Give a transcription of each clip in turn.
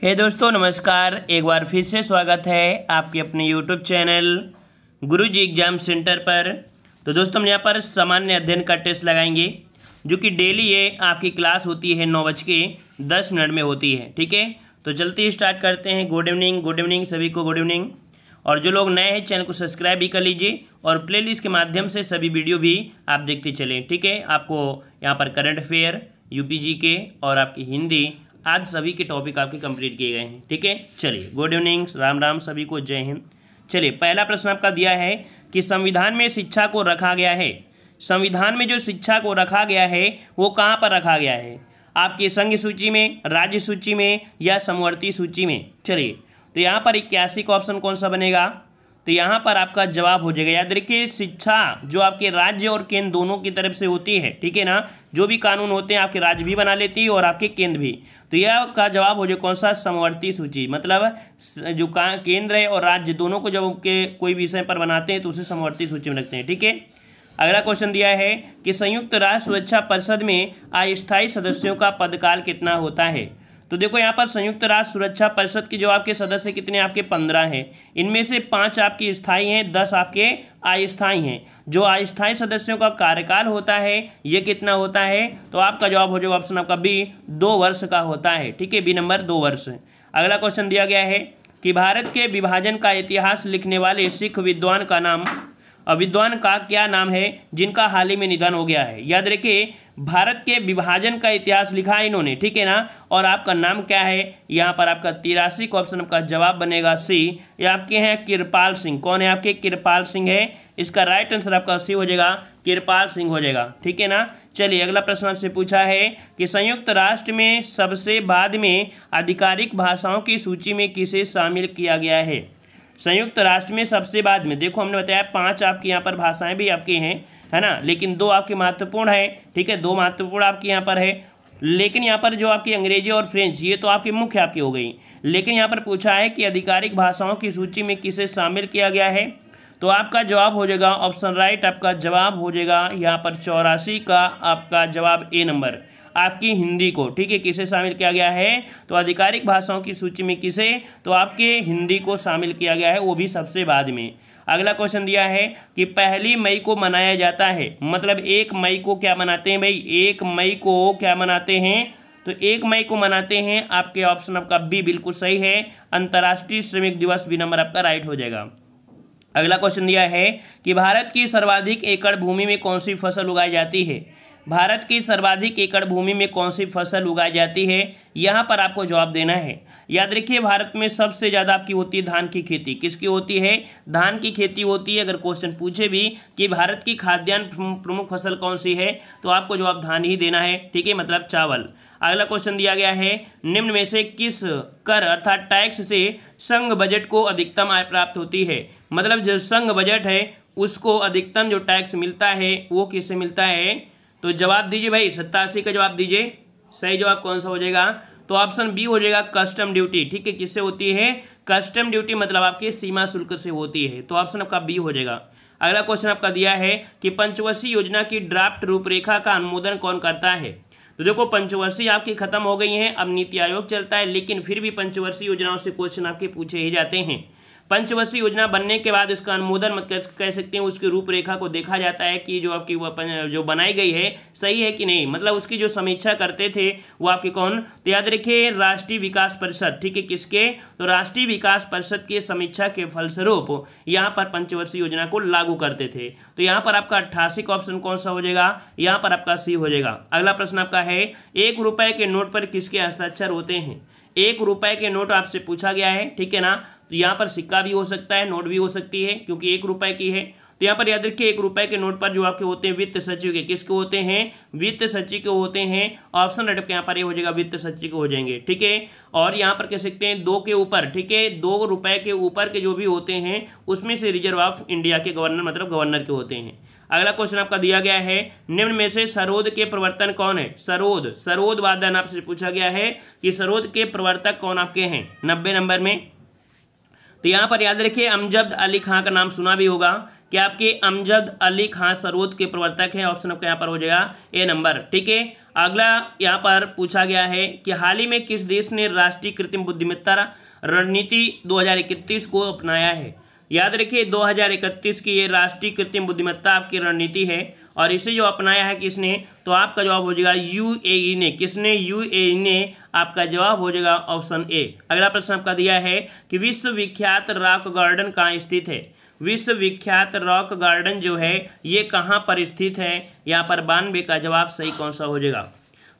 हे दोस्तों नमस्कार। एक बार फिर से स्वागत है आपके अपने यूट्यूब चैनल गुरुजी एग्जाम सेंटर पर। तो दोस्तों हम यहाँ पर सामान्य अध्ययन का टेस्ट लगाएंगे जो कि डेली ये आपकी क्लास होती है 9:10 में होती है। ठीक है, तो चलते ही स्टार्ट करते हैं। गुड इवनिंग सभी को गुड इवनिंग। और जो लोग नए हैं चैनल को सब्सक्राइब भी कर लीजिए और प्लेलिस्ट के माध्यम से सभी वीडियो भी आप देखते चलें। ठीक है, आपको यहाँ पर करंट अफेयर, यूपीजी के और आपकी हिंदी आज सभी के टॉपिक आपके कंप्लीट किए गए हैं। ठीक है, चलिए गुड इवनिंग, राम राम सभी को, जय हिंद। चलिए पहला प्रश्न आपका दिया है कि संविधान में शिक्षा को रखा गया है। संविधान में जो शिक्षा को रखा गया है वो कहाँ पर रखा गया है? आपकी संघ सूची में, राज्य सूची में या समवर्ती सूची में? चलिए तो यहाँ पर 81 का ऑप्शन कौन सा बनेगा? तो यहाँ पर आपका जवाब हो जाएगा। याद रखिए, शिक्षा जो आपके राज्य और केंद्र दोनों की तरफ से होती है। ठीक है ना, जो भी कानून होते हैं आपके राज्य भी बना लेती है और आपके केंद्र भी। तो यह का जवाब हो जाए कौन सा? समवर्ती सूची। मतलब जो केंद्र है और राज्य दोनों को जब के कोई विषय पर बनाते हैं तो उसे समवर्ती सूची में रखते हैं। ठीक है, अगला क्वेश्चन दिया है कि संयुक्त राष्ट्र सुरक्षा परिषद में अस्थायी सदस्यों का पदकाल कितना होता है? तो देखो यहाँ पर संयुक्त राष्ट्र सुरक्षा परिषद के जो आपके सदस्य कितने? आपके 15 हैं। इनमें से 5 आपके स्थायी हैं, 10 आपके अस्थायी हैं। जो अस्थायी सदस्यों का कार्यकाल होता है ये कितना होता है? तो आपका जवाब हो जाएगा ऑप्शन आपका बी, 2 वर्ष का होता है। ठीक है, बी नंबर 2 वर्ष। अगला क्वेश्चन दिया गया है कि भारत के विभाजन का इतिहास लिखने वाले सिख विद्वान का क्या नाम है जिनका हाल ही में निधन हो गया है? याद रखिए, भारत के विभाजन का इतिहास लिखा है इन्होंने। ठीक है ना, और आपका नाम क्या है? यहाँ पर आपका 83 का ऑप्शन आपका जवाब बनेगा सी। ये आपके हैं कृपाल सिंह। कौन है आपके? कृपाल सिंह है। इसका राइट आंसर आपका सी हो जाएगा, कृपाल सिंह हो जाएगा। ठीक है ना, चलिए अगला प्रश्न आपसे पूछा है कि संयुक्त राष्ट्र में सबसे बाद में आधिकारिक भाषाओं की सूची में किसे शामिल किया गया है? संयुक्त राष्ट्र में सबसे बाद में, देखो हमने बताया 5 आपकी यहाँ पर भाषाएं भी आपकी हैं, है ना, लेकिन 2 आपकी महत्वपूर्ण है। ठीक है, 2 महत्वपूर्ण आपकी यहाँ पर है। लेकिन यहाँ पर जो आपकी अंग्रेजी और फ्रेंच ये तो आपकी मुख्य आपकी हो गई। लेकिन यहाँ पर पूछा है कि आधिकारिक भाषाओं की सूची में किसे शामिल किया गया है? तो आपका जवाब हो जाएगा ऑप्शन राइट, आपका जवाब हो जाएगा यहाँ पर 84 का आपका जवाब ए नंबर, आपकी हिंदी को। ठीक है, किसे शामिल किया गया है? तो आधिकारिक भाषाओं की सूची में किसे? तो आपके हिंदी को शामिल किया गया है, वो भी सबसे बाद में। अगला क्वेश्चन दिया है कि 1 मई को मनाया जाता है, मतलब 1 मई को क्या मनाते हैं भाई? 1 मई को क्या मनाते हैं? तो 1 मई को मनाते हैं आपके ऑप्शन आपका बी बिल्कुल सही है, अंतर्राष्ट्रीय श्रमिक दिवस। बी नंबर आपका राइट हो जाएगा। अगला क्वेश्चन दिया है कि भारत की सर्वाधिक एकड़ भूमि में कौन सी फसल उगाई जाती है? भारत की सर्वाधिक एकड़ भूमि में कौन सी फसल उगाई जाती है? यहाँ पर आपको जवाब देना है। याद रखिए, भारत में सबसे ज़्यादा आपकी होती है धान की खेती। किसकी होती है? धान की खेती होती है। अगर क्वेश्चन पूछे भी कि भारत की खाद्यान्न प्रमुख फसल कौन सी है तो आपको जवाब धान ही देना है। ठीक है, मतलब चावल। अगला क्वेश्चन दिया गया है निम्न में से किस कर अर्थात टैक्स से संघ बजट को अधिकतम आय प्राप्त होती है? मतलब जो संघ बजट है उसको अधिकतम जो टैक्स मिलता है वो किससे मिलता है? तो जवाब दीजिए भाई, 87 का जवाब दीजिए। सही जवाब कौन सा हो जाएगा? तो ऑप्शन बी हो जाएगा, कस्टम ड्यूटी। ठीक है, किससे होती है? कस्टम ड्यूटी, मतलब आपके सीमा शुल्क से होती है। तो ऑप्शन आपका बी हो जाएगा। अगला क्वेश्चन आपका दिया है कि पंचवर्षीय योजना की ड्राफ्ट रूपरेखा का अनुमोदन कौन करता है? तो देखो पंचवर्षीय आपकी खत्म हो गई हैं, अब नीति आयोग चलता है, लेकिन फिर भी पंचवर्षीय योजनाओं से क्वेश्चन आपके पूछे ही जाते हैं। पंचवर्षीय योजना बनने के बाद इसका अनुमोदन मत कह सकते हैं, उसकी रूपरेखा को देखा जाता है कि जो आपकी जो बनाई गई है सही है कि नहीं, मतलब उसकी जो समीक्षा करते थे वो आपके कौन? तो याद रखिए, राष्ट्रीय विकास परिषद। ठीक है, किसके? तो राष्ट्रीय विकास परिषद के समीक्षा के फलस्वरूप यहाँ पर पंचवर्षीय योजना को लागू करते थे। तो यहाँ पर आपका 88 का ऑप्शन कौन सा हो जाएगा? यहाँ पर आपका सी हो जाएगा। अगला प्रश्न आपका है 1 रुपए के नोट पर किसके हस्ताक्षर होते हैं? 1 रुपए के नोट आपसे पूछा गया है। ठीक है ना, तो यहाँ पर सिक्का भी हो सकता है, नोट भी हो सकती है, क्योंकि 1 रुपए की है। तो यहाँ पर याद रखिए 1 रुपए के नोट पर जो आपके होते हैं वित्त सचिव के, किसके होते हैं? वित्त सचिव के होते हैं। ऑप्शन राइट यहाँ पर ये हो जाएगा, वित्त सचिव के हो जाएंगे। ठीक है, और यहाँ पर कह सकते हैं 2 के ऊपर, ठीक है, 2 रुपए के ऊपर के जो भी होते हैं उसमें से रिजर्व ऑफ इंडिया के गवर्नर, मतलब गवर्नर के होते हैं। अगला क्वेश्चन आपका दिया गया है निम्न में से सरोद के प्रवर्तन कौन है? सरोद वादन आपसे पूछा गया है कि सरोद के प्रवर्तक कौन आपके हैं 90 नंबर में। तो यहाँ पर याद रखिए अमजद अली खां का नाम सुना भी होगा कि आपके अमजद अली खां सरोद के प्रवर्तक हैं। ऑप्शन आपका यहाँ पर हो जाएगा ए नंबर। ठीक है, अगला यहाँ पर पूछा गया है कि हाल ही में किस देश ने राष्ट्रीय कृत्रिम बुद्धिमत्ता रणनीति 2031 को अपनाया है। याद रखिए 2031 की ये राष्ट्रीय कृत्रिम बुद्धिमत्ता आपकी रणनीति है और इसे जो अपनाया है किसने, तो आपका जवाब हो जाएगा यूएई ने। किसने, यूएई ने। आपका जवाब हो जाएगा ऑप्शन ए। अगला प्रश्न आपका दिया है कि विश्वविख्यात रॉक गार्डन कहाँ स्थित है। विश्वविख्यात रॉक गार्डन जो है ये कहाँ पर स्थित है। यहाँ पर 92 का जवाब सही कौन सा हो जाएगा।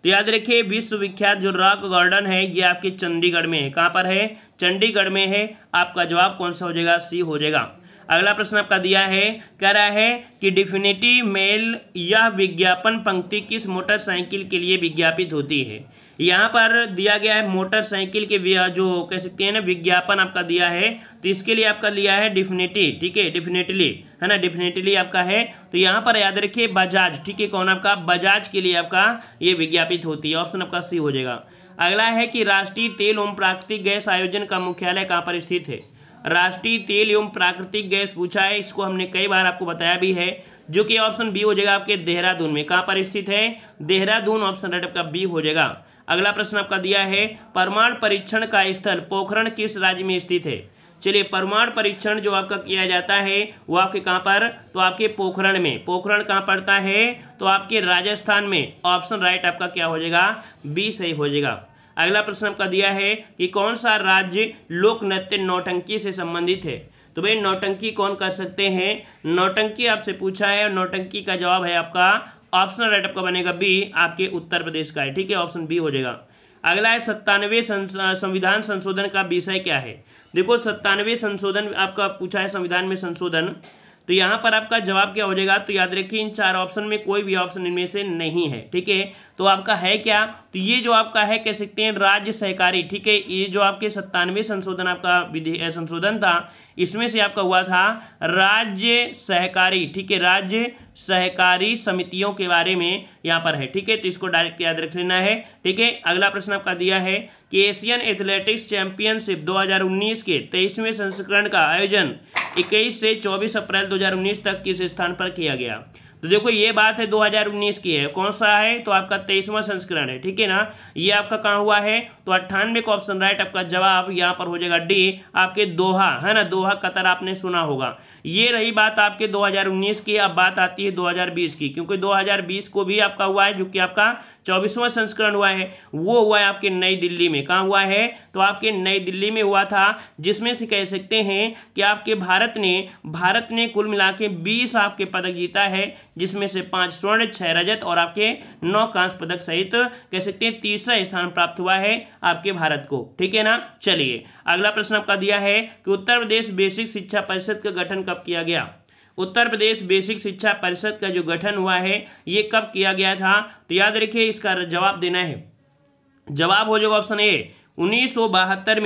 तो याद रखिए विश्वविख्यात जो रॉक गार्डन है ये आपके चंडीगढ़ में है। कहाँ पर है, चंडीगढ़ में है। आपका जवाब कौन सा हो जाएगा, सी हो जाएगा। अगला प्रश्न आपका दिया है, कह रहा है कि डिफिनिटिव मेल यह विज्ञापन पंक्ति किस मोटरसाइकिल के लिए विज्ञापित होती है। यहाँ पर दिया गया है मोटरसाइकिल के जो कह सकते हैं ना विज्ञापन आपका दिया है, तो इसके लिए आपका लिया है डिफिनिटी। ठीक है, डिफिनेटली है ना, डिफिनेटली आपका है। तो यहाँ पर याद रखिए बजाज, ठीक है, कौन आपका, बजाज के लिए आपका ये विज्ञापित होती है। ऑप्शन आपका सी हो जाएगा। अगला है कि राष्ट्रीय तेल एवं प्राकृतिक गैस आयोजन का मुख्यालय कहाँ पर स्थित है। राष्ट्रीय तेल एवं प्राकृतिक गैस पूछा है, इसको हमने कई बार आपको बताया भी है, जो कि ऑप्शन बी हो जाएगा आपके देहरादून में। कहाँ पर स्थित है, देहरादून। ऑप्शन राइट आपका बी हो जाएगा। अगला प्रश्न आपका दिया है परमाणु परीक्षण का स्थल पोखरण किस राज्य में स्थित है। चलिए, परमाणु परीक्षण जो आपका किया जाता है वो आपके कहाँ पर, तो आपके पोखरण में। पोखरण कहाँ पड़ता है, तो आपके राजस्थान में। ऑप्शन राइट आपका क्या हो जाएगा, बी सही हो जाएगा। अगला प्रश्न आपका दिया है कि कौन सा राज्य लोक नृत्य नौटंकी से संबंधित है। तो भाई नौटंकी कौन कर सकते हैं, नौटंकी आपसे पूछा है और नौटंकी का जवाब है आपका ऑप्शन राइट आपका बनेगा बी, आपके उत्तर प्रदेश का है। ठीक है, ऑप्शन बी हो जाएगा। अगला है 97वें संविधान संशोधन का विषय क्या है। देखो 97वें संशोधन आपका पूछा है, संविधान में संशोधन, तो यहाँ पर आपका जवाब क्या हो जाएगा। तो याद रखिए इन 4 ऑप्शन में कोई भी ऑप्शन इनमें से नहीं है। ठीक है, तो आपका है क्या, तो ये जो आपका है कह सकते हैं राज्य सहकारी। ठीक है, ये जो आपके 97वें संशोधन आपका संशोधन था, इसमें से आपका हुआ था राज्य सहकारी। ठीक है, राज्य सहकारी समितियों के बारे में यहाँ पर है। ठीक है, तो इसको डायरेक्ट याद रख लेना है। ठीक है, अगला प्रश्न आपका दिया है कि एशियन एथलेटिक्स चैंपियनशिप 2019 के 23वें संस्करण का आयोजन 21 से 24 अप्रैल 2019 तक किस स्थान पर किया गया। तो देखो ये बात है 2019 की है, कौन सा है, तो आपका 23वां संस्करण है। ठीक है ना, ये आपका कहाँ हुआ है, तो 98 का ऑप्शन राइट आपका जवाब यहाँ पर हो जाएगा डी, आपके दोहा, है ना, दोहा कतर आपने सुना होगा। ये रही बात आपके 2019 की। अब बात आती है 2020 की, क्योंकि 2020 को भी आपका हुआ है, जो कि आपका 24वां संस्करण हुआ है, वो हुआ है आपके नई दिल्ली में। कहाँ हुआ है, तो आपके नई दिल्ली में हुआ था, जिसमें से कह सकते हैं कि आपके भारत ने कुल मिला के 20 आपके पदक जीता है, जिसमें से 5 स्वर्ण 6 रजत और आपके 9 कांस्य पदक सहित कह सकते हैं 3रा स्थान प्राप्त हुआ है आपके भारत को। ठीक है ना, चलिए अगला प्रश्न आपका दिया है कि उत्तर प्रदेश बेसिक शिक्षा परिषद का गठन कब किया गया। उत्तर प्रदेश बेसिक शिक्षा परिषद का जो गठन हुआ है ये कब किया गया था, तो याद रखिए इसका जवाब देना है। जवाब हो जाएगा ऑप्शन ए 1972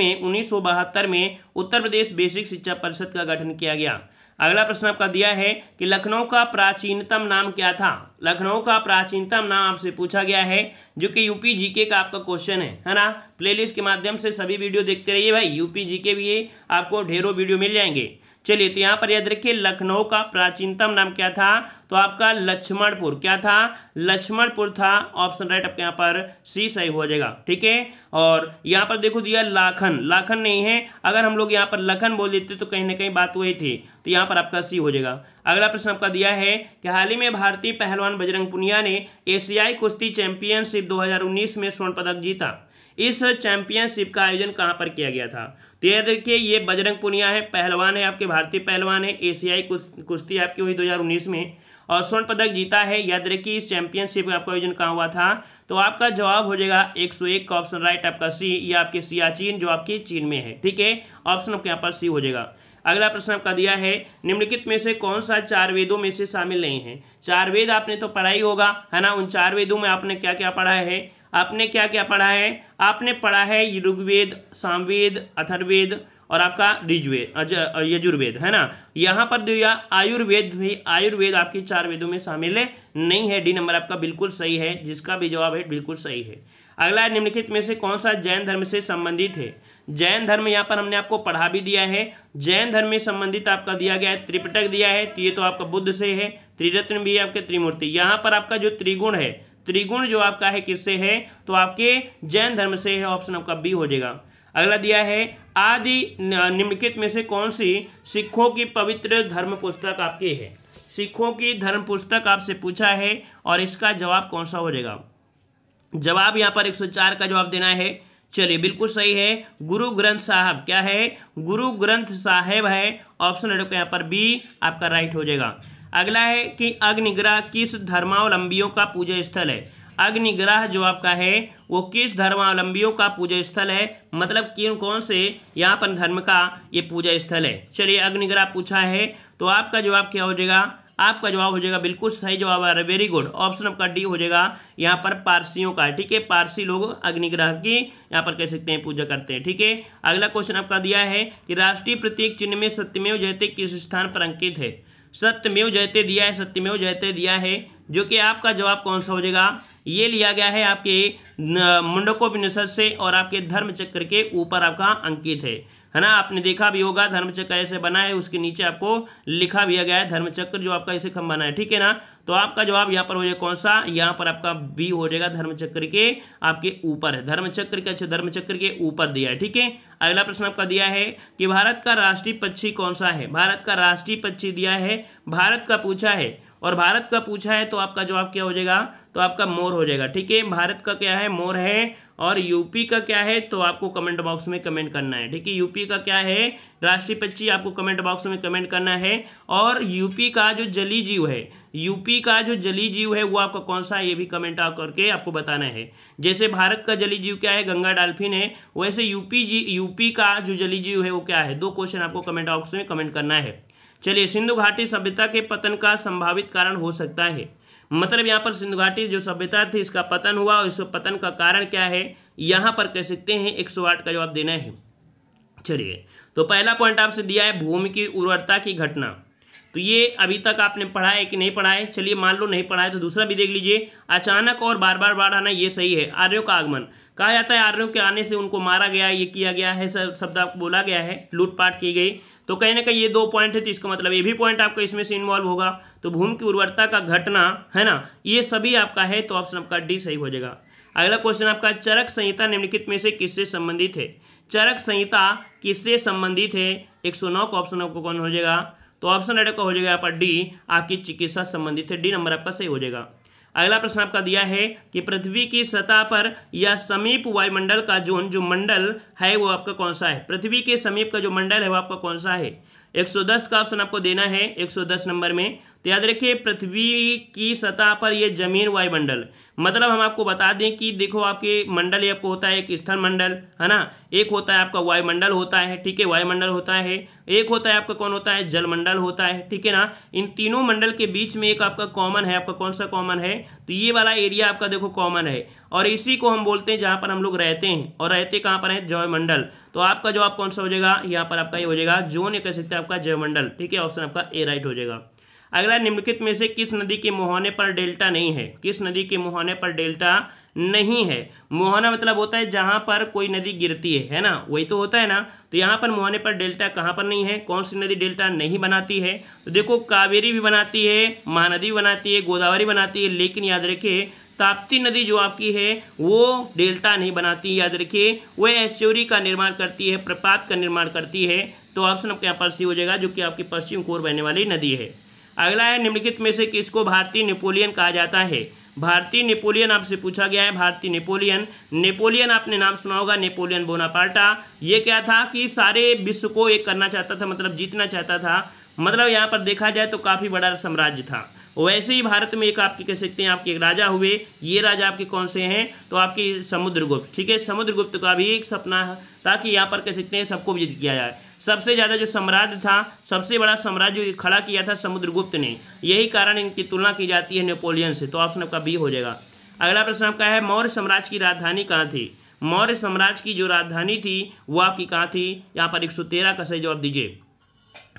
में उत्तर प्रदेश बेसिक शिक्षा परिषद का गठन किया गया। अगला प्रश्न आपका दिया है कि लखनऊ का प्राचीनतम नाम क्या था। लखनऊ का प्राचीनतम नाम आपसे पूछा गया है, जो कि यूपी जीके का आपका क्वेश्चन है ना। प्लेलिस्ट के माध्यम से सभी वीडियो देखते रहिए भाई, यूपी जीके भी आपको ढेरों वीडियो मिल जाएंगे। चलिए, तो यहाँ पर याद रखिए लखनऊ का प्राचीनतम नाम क्या था, तो आपका लक्ष्मणपुर। क्या था, लक्ष्मणपुर था। ऑप्शन राइट आपके यहाँ पर सी सही हो जाएगा। ठीक है, और यहाँ पर देखो दिया लाखन, लाखन नहीं है, अगर हम लोग यहाँ पर लखन बोल देते तो कहीं ना कहीं बात वही थी, तो यहाँ पर आपका सी हो जाएगा। अगला प्रश्न आपका दिया है कि हाल ही में भारतीय पहलवान बजरंग पुनिया ने एशियाई कुश्ती चैंपियनशिप 2019 में स्वर्ण पदक जीता। इस चैंपियनशिप का आयोजन कहाँ पर किया गया था, तो याद रखिए ये बजरंग पुनिया है, पहलवान है, आपके भारतीय पहलवान है, एशियाई कुश्ती आपकी हुई 2019 में और स्वर्ण पदक जीता है। याद रखिए इस चैंपियनशिप का आपका आयोजन कहाँ हुआ था, तो आपका जवाब हो जाएगा 101 का ऑप्शन राइट आपका सी, ये आपके सियाचिन जो आपकी चीन में है। ठीक है, ऑप्शन आपके यहाँ पर सी हो जाएगा। अगला प्रश्न आपका दिया है निम्नलिखित में से कौन सा 4 वेदों में से शामिल नहीं है। 4 वेद आपने तो पढ़ा ही होगा, है ना। उन 4 वेदों में आपने क्या क्या पढ़ा है, आपने क्या क्या पढ़ा है, आपने पढ़ा है ऋग्वेद, सामवेद, अथर्ववेद और आपका ऋग्वेद, यजुर्वेद, है ना। यहाँ पर दिया आयुर्वेद भी, आयुर्वेद आपकी 4 वेदों में शामिल नहीं है। डी नंबर आपका बिल्कुल सही है, जिसका भी जवाब है बिल्कुल सही है। अगला है निम्नलिखित में से कौन सा जैन धर्म से संबंधित है। जैन धर्म यहाँ पर हमने आपको पढ़ा भी दिया है। जैन धर्म में संबंधित आपका दिया गया है त्रिपिटक दिया है, तो ये तो आपका बुद्ध से है। त्रिरत्न भी है आपके, त्रिमूर्ति। यहाँ पर आपका जो त्रिगुण है, त्रिगुण जो आपका है किससे है, तो आपके जैन धर्म से है। ऑप्शन आपका बी हो जाएगा। अगला दिया है आदि निम्नलिखित में से कौन सी सिखों की पवित्र धर्म पुस्तक आपकी है। सिखों की धर्म पुस्तक आपसे पूछा है और इसका जवाब कौन सा हो जाएगा। जवाब यहाँ पर 104 का जवाब देना है। चलिए बिल्कुल सही है, गुरु ग्रंथ साहब। क्या है, गुरु ग्रंथ साहिब है। ऑप्शन रेड का यहाँ पर बी आपका राइट हो जाएगा। अगला है कि अग्निग्रह किस धर्मावलंबियों का पूजा स्थल है। अग्निग्रह जो आपका है वो किस धर्मावलंबियों का पूजा स्थल है, मतलब कि कौन से यहाँ पर धर्म का ये पूजा स्थल है। चलिए अग्निग्रह पूछा है, तो आपका जवाब क्या हो जाएगा। आपका जवाब हो जाएगा बिल्कुल सही जवाब है, वेरी गुड। ऑप्शन आपका डी हो जाएगा यहाँ पर पारसियों का। ठीक है, पारसी लोग अग्निग्रह की यहाँ पर कह सकते हैं पूजा करते हैं। ठीक है, अगला क्वेश्चन आपका दिया है कि राष्ट्रीय प्रतीक चिन्ह में सत्यमेव जयते किस स्थान पर अंकित है। सत्यमेव जयते दिया है, सत्यमेव जयते दिया है, जो कि आपका जवाब कौन सा हो जाएगा। ये लिया गया है आपके मुंडकोपनिषद से और आपके धर्मचक्र के ऊपर आपका अंकित है ना। आपने देखा भी होगा धर्मचक्र ऐसे बना है, उसके नीचे आपको लिखा भी गया है धर्मचक्र, जो आपका ऐसे खंभा बना है। ठीक है ना, तो आपका जवाब यहाँ पर हो जाएगा कौन सा, यहाँ पर आपका बी हो जाएगा, धर्मचक्र के आपके ऊपर है। धर्मचक्र के, अच्छा धर्मचक्र के ऊपर दिया है। ठीक है, अगला प्रश्न आपका दिया है कि भारत का राष्ट्रीय पक्षी कौन सा है। भारत का राष्ट्रीय पक्षी दिया है, भारत का पूछा है और भारत का पूछा है, तो आपका जवाब क्या हो जाएगा, तो आपका मोर हो जाएगा। ठीक है, भारत का क्या है, मोर है। और यूपी का क्या है, तो आपको कमेंट बॉक्स में कमेंट करना है। ठीक है, यूपी का क्या है राष्ट्रीय पक्षी, आपको कमेंट बॉक्स में कमेंट करना है। और यूपी का जो जली जीव है, यूपी का जो जली जीव है वो आपका कौन सा है, ये भी कमेंट करके आपको बताना है। जैसे भारत का जली जीव क्या है, गंगा डॉल्फिन है, वैसे यूपी का जो जली जीव है वो क्या है। 2 क्वेश्चन आपको कमेंट बॉक्स में कमेंट करना है। चलिए, सिंधु घाटी सभ्यता के पतन का संभावित कारण हो सकता है। मतलब यहाँ पर सिंधु घाटी जो सभ्यता थी इसका पतन हुआ, और इस पतन का कारण क्या है, यहाँ पर कह सकते हैं 108 का जवाब देना है। चलिए, तो पहला पॉइंट आपसे दिया है भूमि की उर्वरता की घटना। तो ये अभी तक आपने पढ़ा है कि नहीं पढ़ा है। चलिए मान लो नहीं पढ़ा है तो दूसरा भी देख लीजिए। अचानक और बार बार बाढ़ आना, ये सही है। आर्यों का आगमन, कहा जाता है आर्यों के आने से उनको मारा गया, ये किया गया है, शब्द आपको बोला गया है, लूटपाट की गई। तो कहीं ना कहीं ये 2 पॉइंट है, तो इसका मतलब ये भी पॉइंट आपका इसमें से इन्वॉल्व होगा। तो भूमि की उर्वरता का घटना है ना, ये सभी आपका है, तो ऑप्शन आपका डी सही हो जाएगा। अगला क्वेश्चन आपका चरक संहिता निम्नलिखित में से किससे संबंधित है। चरक संहिता किससे संबंधित है, 109 का ऑप्शन आपको कौन हो जाएगा, तो ऑप्शन रेड का हो जाएगा यहाँ पर डी, आपकी चिकित्सा संबंधित है। डी नंबर आपका सही हो जाएगा। अगला प्रश्न आपका दिया है कि पृथ्वी की सतह पर या समीप वायुमंडल का जो मंडल है वो आपका कौन सा है। पृथ्वी के समीप का जो मंडल है वो आपका कौन सा है। 110 का ऑप्शन आपको देना है 110 नंबर में। तो याद रखिए पृथ्वी की सतह पर ये जमीन वायुमंडल, मतलब हम आपको बता दें कि देखो आपके मंडल ये आपको होता है एक स्थल मंडल है ना, एक होता है आपका वायुमंडल होता है। ठीक है, वायुमंडल होता है, एक होता है आपका कौन होता है, जलमंडल होता है। ठीक है ना, इन तीनों मंडल के बीच में एक आपका कॉमन है, आपका कौन सा कॉमन है, तो ये वाला एरिया आपका देखो कॉमन है, और इसी को हम बोलते हैं जहाँ पर हम लोग रहते हैं। और रहते कहाँ पर है, जयमंडल। तो आपका जवाब कौन सा हो जाएगा, यहाँ पर आपका ये हो जाएगा जोन, ये कह सकते हैं आपका जयमंडल। ठीक है, ऑप्शन आपका ए राइट हो जाएगा। अगला, निम्नलिखित में से किस नदी के मुहाने पर डेल्टा नहीं है। किस नदी के मुहाने पर डेल्टा नहीं है। मुहाना मतलब होता है जहां पर कोई नदी गिरती है ना, वही तो होता है ना। तो यहाँ पर मुहाने पर डेल्टा कहाँ पर नहीं है, कौन सी नदी डेल्टा नहीं बनाती है। तो देखो कावेरी भी बनाती है, महानदी भी बनाती है, गोदावरी बनाती है, लेकिन याद रखिए ताप्ती नदी जो आपकी है वो डेल्टा नहीं बनाती। याद रखिए वो एस्चुरी का निर्माण करती है, प्रपात का निर्माण करती है। तो ऑप्शन आपके यहाँ पर सी हो जाएगा, जो कि आपकी पश्चिम की ओर बहने वाली नदी है। अगला है, निम्नलिखित में से किसको भारतीय नेपोलियन कहा जाता है। भारतीय नेपोलियन आपसे पूछा गया है। भारतीय नेपोलियन आपने नाम सुना होगा, नेपोलियन बोनापार्टा। ये क्या था कि सारे विश्व को एक करना चाहता था, मतलब जीतना चाहता था। मतलब यहाँ पर देखा जाए तो काफ़ी बड़ा साम्राज्य था। वैसे ही भारत में एक आपके कह सकते हैं आपके एक राजा हुए। ये राजा आपके कौन से हैं, तो आपकी समुद्रगुप्त। ठीक है, समुद्रगुप्त का भी एक सपना था कि यहाँ पर कह सकते हैं सबको विजित किया जाए। सबसे ज़्यादा जो साम्राज्य था, सबसे बड़ा साम्राज्य खड़ा किया था समुद्रगुप्त ने, यही कारण इनकी तुलना की जाती है नेपोलियन से। तो ऑप्शन आपका बी हो जाएगा। अगला प्रश्न आपका है, मौर्य साम्राज्य की राजधानी कहाँ थी। मौर्य साम्राज्य की जो राजधानी थी वो आपकी कहाँ थी, यहाँ पर 113 का सही जवाब दीजिए।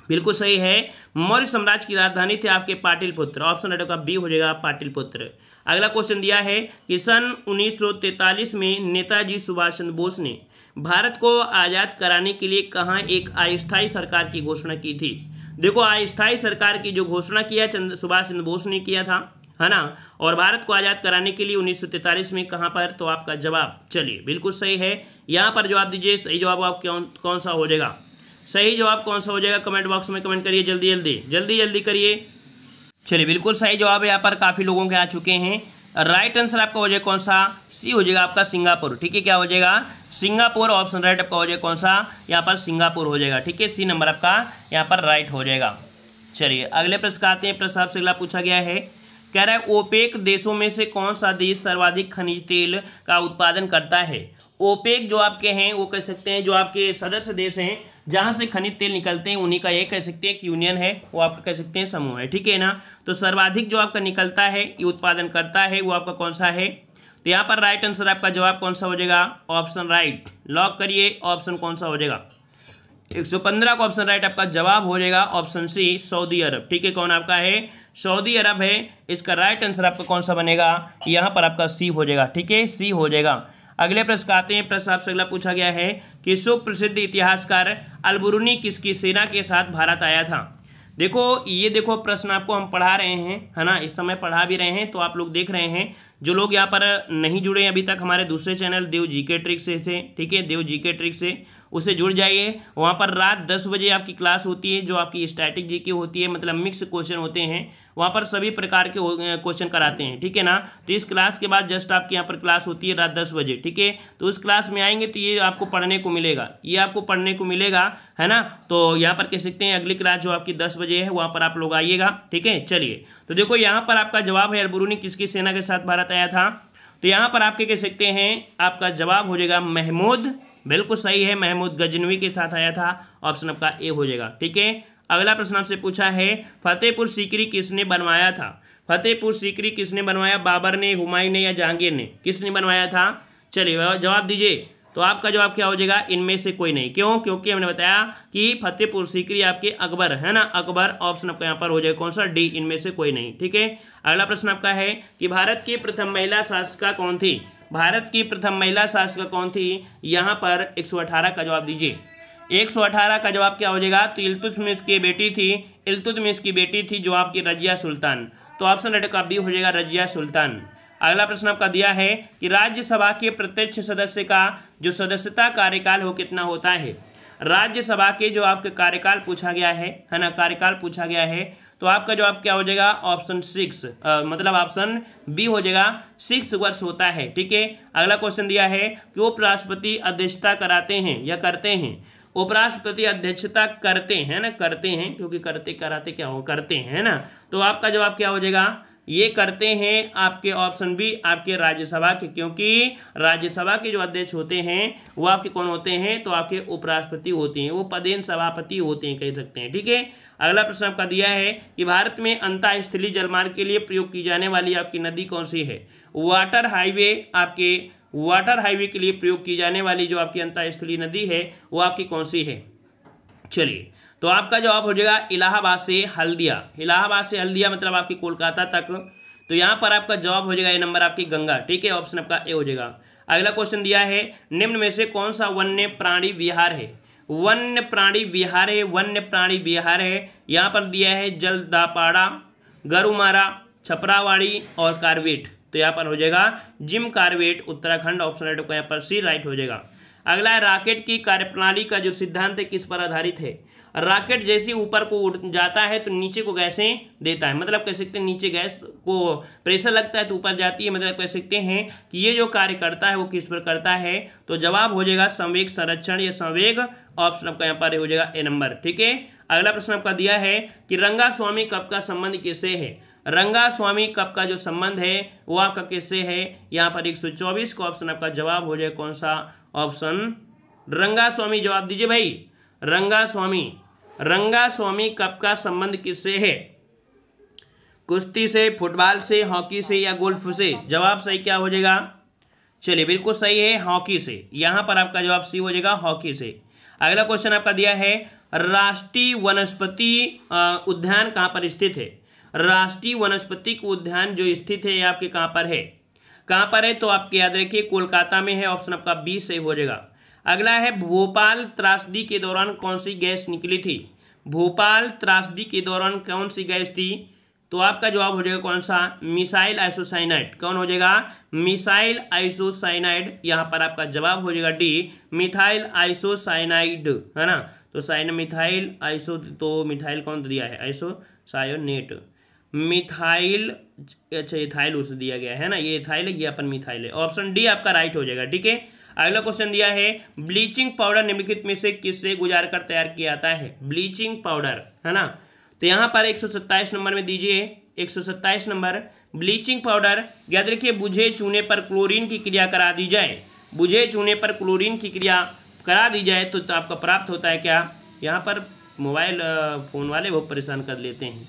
बिल्कुल सही है, मौर्य साम्राज्य की राजधानी थी आपके पाटलिपुत्र। ऑप्शन रेड का बी हो जाएगा, पाटलिपुत्र। अगला क्वेश्चन दिया है कि सन 1943 में नेताजी सुभाष चंद्र बोस ने भारत को आज़ाद कराने के लिए कहाँ एक अस्थायी सरकार की घोषणा की थी। देखो, अस्थायी सरकार की जो घोषणा किया सुभाष चंद्र बोस ने किया था, है ना, और भारत को आज़ाद कराने के लिए 1943 में कहाँ पर, तो आपका जवाब चलिए बिल्कुल सही है। यहाँ पर जवाब दीजिए, सही जवाब आप कौन सा हो जाएगा, सही जवाब कौन सा हो जाएगा, कमेंट बॉक्स में कमेंट करिए, जल्दी करिए। चलिए बिल्कुल सही जवाब यहाँ पर काफ़ी लोगों के आ चुके हैं। राइट आंसर आपका हो जाएगा कौन सा, सी हो जाएगा आपका सिंगापुर। ठीक है, क्या हो जाएगा, सिंगापुर। ऑप्शन राइट आपका हो जाएगा कौन सा, यहाँ पर सिंगापुर हो जाएगा। ठीक है, सी नंबर आपका यहाँ पर राइट हो जाएगा। चलिए अगले प्रश्न आते हैं। प्रश्न आपसे अगला पूछा गया है, कह रहा है ओपेक देशों में से कौन सा देश सर्वाधिक खनिज तेल का उत्पादन करता है। ओपेक जो आपके हैं वो कह सकते हैं जो आपके सदस्य देश हैं जहां से खनिज तेल निकलते हैं उन्हीं का ये कह सकते हैं एक यूनियन है, वो आपका कह सकते हैं समूह है। ठीक है ना, तो सर्वाधिक जो आपका निकलता है ये उत्पादन करता है वो आपका कौन सा है, तो यहाँ पर राइट आंसर आपका जवाब कौन सा हो जाएगा, ऑप्शन राइट। लॉक करिए, ऑप्शन कौन सा हो जाएगा, 115 का ऑप्शन राइट आपका जवाब हो जाएगा ऑप्शन सी, सऊदी अरब। ठीक है, कौन आपका है, सऊदी अरब है। इसका राइट आंसर आपका कौन सा बनेगा, यहाँ पर आपका सी हो जाएगा। ठीक है, सी हो जाएगा। अगले प्रश्न आते हैं। प्रश्न आपसे अगला पूछा गया है कि सुप्रसिद्ध इतिहासकार अल-बुरूनी किसकी सेना के साथ भारत आया था। देखो ये देखो प्रश्न आपको हम पढ़ा रहे हैं, है ना, इस समय पढ़ा भी रहे हैं, तो आप लोग देख रहे हैं। जो लोग यहाँ पर नहीं जुड़े हैं अभी तक हमारे दूसरे चैनल देव जीके ट्रिक से थे, ठीक है, देव जीके ट्रिक से उससे जुड़ जाइए। वहाँ पर रात 10 बजे आपकी क्लास होती है जो आपकी स्टैटिक जीके होती है, मतलब मिक्स क्वेश्चन होते हैं, वहाँ पर सभी प्रकार के क्वेश्चन कराते हैं। ठीक है ना, तो इस क्लास के बाद जस्ट आपकी यहाँ पर क्लास होती है रात 10 बजे। ठीक है, तो उस क्लास में आएंगे तो ये आपको पढ़ने को मिलेगा, ये आपको पढ़ने को मिलेगा, है ना। तो यहाँ पर कह सकते हैं अगली क्लास जो आपकी 10 बजे है वहाँ पर आप लोग आइएगा। ठीक है, चलिए तो देखो यहाँ पर आपका जवाब है अल-बुरूनी किसकी सेना के साथ भारत आया था, तो यहाँ पर आपके कह सकते हैं आपका जवाब हो जाएगा महमूद, बिल्कुल सही है, महमूद गजनवी के साथ आया था। ऑप्शन आपका ए हो जाएगा। ठीक है, अगला प्रश्न आपसे पूछा है फतेहपुर सीकरी किसने बनवाया था। फतेहपुर सीकरी किसने बनवाया, बाबर ने, हुमायूं ने या जहांगीर ने, किसने बनवाया था। चलिए जवाब दीजिए, तो आपका जवाब क्या हो जाएगा, इनमें से कोई नहीं। क्यों, क्योंकि हमने बताया कि फतेहपुर सीकरी आपके अकबर है ना, अकबर। ऑप्शन आपका यहाँ पर हो जाएगा कौन सा, डी, इनमें से कोई नहीं। ठीक है, अगला प्रश्न आपका है कि भारत की प्रथम महिला शासिका कौन थी। भारत की प्रथम महिला शासिका कौन थी, यहाँ पर 118 का जवाब दीजिए। 118 का जवाब क्या हो जाएगा, तो इल्तुतमिश की बेटी थी, इल्तुतमिश की बेटी थी जो आपकी रजिया सुल्तान। तो ऑप्शन राइट का बी हो जाएगा रजिया सुल्तान। अगला प्रश्न आपका दिया है कि राज्यसभा के प्रत्यक्ष सदस्य का जो सदस्यता कार्यकाल हो कितना होता है। राज्यसभा के जो आपके कार्यकाल पूछा गया है ना, कार्यकाल पूछा गया है, तो आपका जवाब क्या हो जाएगा, ऑप्शन 6 मतलब ऑप्शन बी हो जाएगा, 6 वर्ष होता है। ठीक है, अगला क्वेश्चन दिया है कि उपराष्ट्रपति अध्यक्षता कराते हैं या करते हैं। उपराष्ट्रपति अध्यक्षता करते हैं ना, करते हैं, क्योंकि करते कराते क्या हो, करते हैं ना, तो आपका जवाब क्या हो जाएगा, ये करते हैं आपके ऑप्शन बी आपके राज्यसभा के, क्योंकि राज्यसभा के जो अध्यक्ष होते हैं वो आपके कौन होते हैं, तो आपके उपराष्ट्रपति होते हैं, वो पदेन सभापति होते हैं कह सकते हैं। ठीक है, अगला प्रश्न आपका दिया है कि भारत में अंतःस्थलीय जलमार्ग के लिए प्रयोग की जाने वाली आपकी नदी कौन सी है। वाटर हाईवे, आपके वाटर हाईवे के लिए प्रयोग की जाने वाली जो आपकी अंतःस्थलीय नदी है वो आपकी कौन सी है। चलिए, तो आपका जवाब हो जाएगा इलाहाबाद से हल्दिया। इलाहाबाद से हल्दिया मतलब आपकी कोलकाता तक। तो यहाँ पर आपका जवाब हो जाएगा ए नंबर आपकी गंगा। ठीक है, ऑप्शन आपका ए हो जाएगा। अगला क्वेश्चन दिया है निम्न में से कौन सा वन्य प्राणी विहार है। वन्य प्राणी विहार है, वन्य प्राणी विहार है, यहाँ पर दिया है जलदापाड़ा, गरुमारा, छपरावाड़ी और कार्बेट। तो यहाँ पर हो जाएगा Jim Corbett, Uttarakhand. Option right को यहाँ पर सी राइट हो जाएगा। अगला है रॉकेट की कार्यप्रणाली का जो सिद्धांत है किस पर आधारित है। रॉकेट जैसे ऊपर को उड़ जाता है तो नीचे को गैसें देता है, मतलब कह सकते हैं नीचे गैस को प्रेशर लगता है तो ऊपर जाती है, मतलब कह सकते हैं कि ये जो कार्य करता है वो किस पर करता है। तो जवाब हो जाएगा संवेग संरक्षण या संवेग। ऑप्शन आपका यहाँ पर हो जाएगा ए नंबर। ठीक है, अगला प्रश्न आपका दिया है कि रंगास्वामी कप का संबंध किससे है। रंगास्वामी कप का जो संबंध है वो आपका किससे है, यहाँ पर 124 का ऑप्शन आपका जवाब हो जाए कौन सा, ऑप्शन रंगास्वामी। जवाब दीजिए भाई, रंगास्वामी। रंगास्वामी कप का संबंध किससे है, कुश्ती से, फुटबॉल से, हॉकी से या गोल्फ से। जवाब सही क्या हो जाएगा, चलिए बिल्कुल सही है, हॉकी से। यहाँ पर आपका जवाब सी हो जाएगा, हॉकी से। अगला क्वेश्चन आपका दिया है राष्ट्रीय वनस्पति उद्यान कहाँ पर स्थित है। राष्ट्रीय वनस्पतिक उद्यान जो स्थित है ये आपके कहाँ पर है, तो आपके याद रखिए कोलकाता में है। ऑप्शन आपका बी सही हो जाएगा। अगला है भोपाल त्रासदी के दौरान कौन सी गैस निकली थी? भोपाल त्रासदी के दौरान कौन सी गैस थी? तो आपका जवाब हो जाएगा कौन सा? Missile isocyanide. कौन हो जाएगा? Missile isocyanide. यहाँ पर आपका जवाब हो जाएगा डी, मिथाइल आइसोसाइनाइड, है ना। तो साइन मिथाइल आइसो, तो मिथाइल कौन दिया है? आइसोसायोनेट, मिथाइल, अच्छा इथाइल उसे दिया गया है ना, ये इथाइल है, ये अपन मिथाइल है। ऑप्शन डी आपका राइट हो जाएगा। ठीक है, अगला क्वेश्चन दिया है ब्लीचिंग पाउडर निम्नलिखित में से किससे गुजार कर तैयार किया जाता है? ब्लीचिंग पाउडर, है ना। तो यहाँ पर 127 नंबर में दीजिए, 127 नंबर ब्लीचिंग पाउडर याद रखिए बुझे चूने पर क्लोरीन की क्रिया करा दी जाए, बुझे चूने पर क्लोरीन की क्रिया करा दी जाए तो आपका प्राप्त होता है क्या? यहाँ पर मोबाइल फ़ोन वाले बहुत परेशान कर लेते हैं,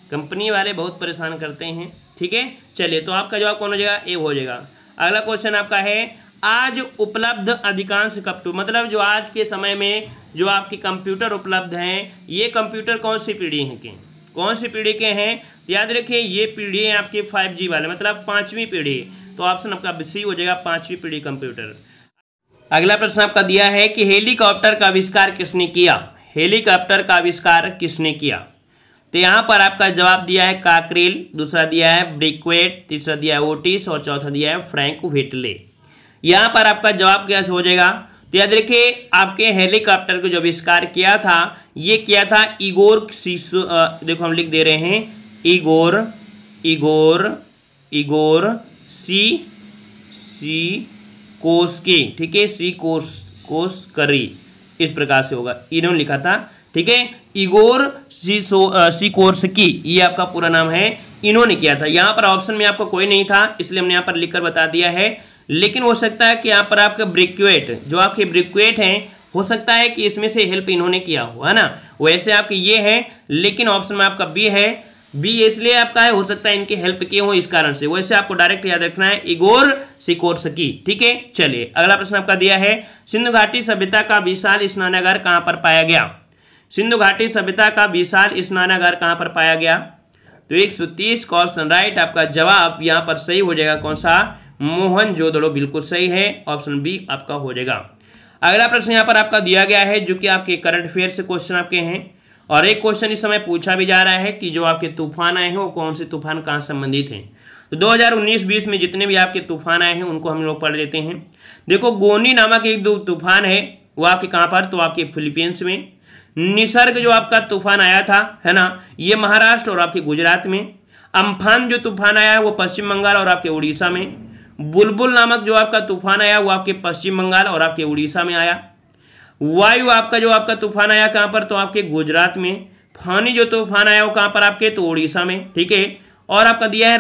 कंपनी वाले बहुत परेशान करते हैं। ठीक है, चलिए तो आपका जवाब कौन हो जाएगा? ए हो जाएगा। अगला क्वेश्चन आपका है आज उपलब्ध अधिकांश कंप्यूटर, मतलब जो आज के समय में जो आपके कंप्यूटर उपलब्ध हैं ये कंप्यूटर कौन सी पीढ़ी हैं के, कौन सी पीढ़ी के हैं? याद रखिए ये पीढ़ी है आपके 5G वाले, मतलब 5वीं पीढ़ी। तो ऑप्शन आपका सी हो जाएगा, 5वीं पीढ़ी कंप्यूटर। अगला प्रश्न आपका दिया है कि हेलीकॉप्टर का आविष्कार किसने किया? हेलीकॉप्टर का आविष्कार किसने किया? तो यहाँ पर आपका जवाब दिया है काकरेल, दूसरा दिया है ब्रिक्वेट, तीसरा दिया है ओटिस और चौथा दिया है फ्रैंक व्हिटले। यहाँ पर आपका जवाब क्या हो जाएगा? तो याद रखिए आपके हेलीकॉप्टर को जो आविष्कार किया था ये किया था इगोर सीसो, देखो हम लिख दे रहे हैं इगोर सी कोस्की। ठीक है, सी कोस्करी, इस प्रकार से होगा, इन्होंने लिखा था। ठीक है, इगोर सिकोर्स्की ये आपका पूरा नाम है, इन्होंने किया था। यहाँ पर ऑप्शन में आपको कोई नहीं था इसलिए हमने यहाँ पर लिखकर बता दिया है, लेकिन हो सकता है कि यहाँ पर आपका ब्रिक्वेट, जो आपके ब्रिक्वेट हैं, हो सकता है कि इसमें से हेल्प इन्होंने किया हो, है ना। वैसे आपके ये है, लेकिन ऑप्शन में आपका बी है, बी इसलिए आपका है, हो सकता है इनकी हेल्प किए हो इस कारण से। वैसे आपको डायरेक्ट याद रखना है इगोर सिकोर्स्की। ठीक है, चलिए अगला प्रश्न आपका दिया है सिंधु घाटी सभ्यता का विशाल स्नानागार कहाँ पर पाया गया? सिंधु घाटी सभ्यता का विशाल स्नानागार कहाँ पर पाया गया? तो 130 का ऑप्शन राइट। आपका जवाब यहाँ पर सही हो जाएगा कौन सा? मोहनजोदड़ो, बिल्कुल सही है, ऑप्शन बी आपका हो जाएगा। अगला प्रश्न यहाँ पर आपका दिया गया है जो कि आपके करंट अफेयर से क्वेश्चन आपके हैं, और एक क्वेश्चन इस समय पूछा भी जा रहा है कि जो आपके तूफान आए हैं वो कौन से तूफान कहाँ संबंधित हैं। तो 2019-20 में जितने भी आपके तूफान आए हैं उनको हम लोग पढ़ लेते हैं। देखो गोनी नामक एक दो तूफान है, वो आपके कहाँ पर? तो आपके फिलीपींस में। निसर्ग जो आपका तूफान आया था, है ना, ये महाराष्ट्र और आपके गुजरात में। अम्फान जो तूफान आया है वो पश्चिम बंगाल और आपके उड़ीसा में। बुलबुल नामक जो आपका तूफान आया वो आपके पश्चिम बंगाल और आपके उड़ीसा में आया। वायु आपका जो आपका तूफान आया कहाँ पर? तो आपके गुजरात में। फानी जो तूफान आया वो कहाँ पर? आपके तो उड़ीसा में। ठीक है, और आपका दिया है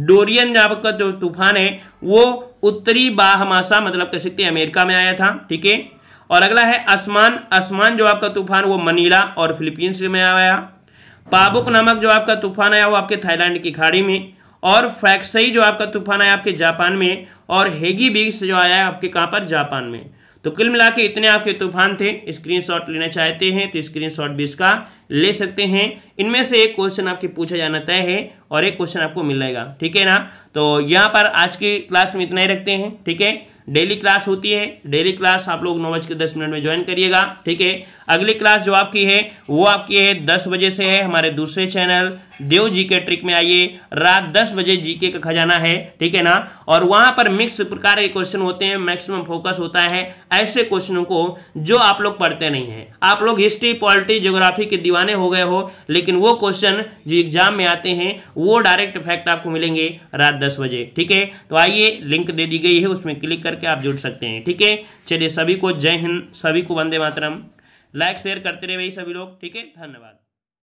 डोरियन आपका जो तूफान है वो उत्तरी बाहमासा, मतलब कह सकते हैं अमेरिका में आया था। ठीक है, और अगला है आसमान जो आपका तूफान वो मनीला और फिलीपींस में आया। पाबुक नामक जो आपका तूफान आया वो आपके थाईलैंड की खाड़ी में। और फैक्सई जो आपका तूफान आया आपके जापान में। और हेगी बीस जो आया है आपके कहाँ पर? जापान में। तो कुल मिला के इतने आपके तूफान थे। स्क्रीनशॉट लेना चाहते हैं तो स्क्रीनशॉट भी इसका ले सकते हैं। इनमें से एक क्वेश्चन आपके पूछा जाना तय है और एक क्वेश्चन आपको मिल जाएगा। ठीक है ना, तो यहाँ पर आज की क्लास में इतना ही रखते हैं। ठीक है, डेली क्लास होती है, डेली क्लास आप लोग 9:10 में ज्वाइन करिएगा। ठीक है, अगली क्लास जो आपकी है वो आपकी है 10 बजे से है, हमारे दूसरे चैनल देव जी के ट्रिक में आइए, रात 10 बजे जीके का खजाना है। ठीक है ना, और वहां पर मिक्स प्रकार के क्वेश्चन होते हैं, मैक्सिमम फोकस होता है ऐसे क्वेश्चनों को जो आप लोग पढ़ते नहीं हैं। आप लोग हिस्ट्री, पॉलिटी, ज्योग्राफी के दीवाने हो गए हो, लेकिन वो क्वेश्चन जो एग्जाम में आते हैं वो डायरेक्ट फैक्ट आपको मिलेंगे रात 10 बजे। ठीक है, तो आइए लिंक दे दी गई है, उसमें क्लिक करके आप जुड़ सकते हैं। ठीक है, चलिए सभी को जय हिंद, सभी को वंदे मातरम। लाइक शेयर करते रहे भाई सभी लोग। ठीक है, धन्यवाद।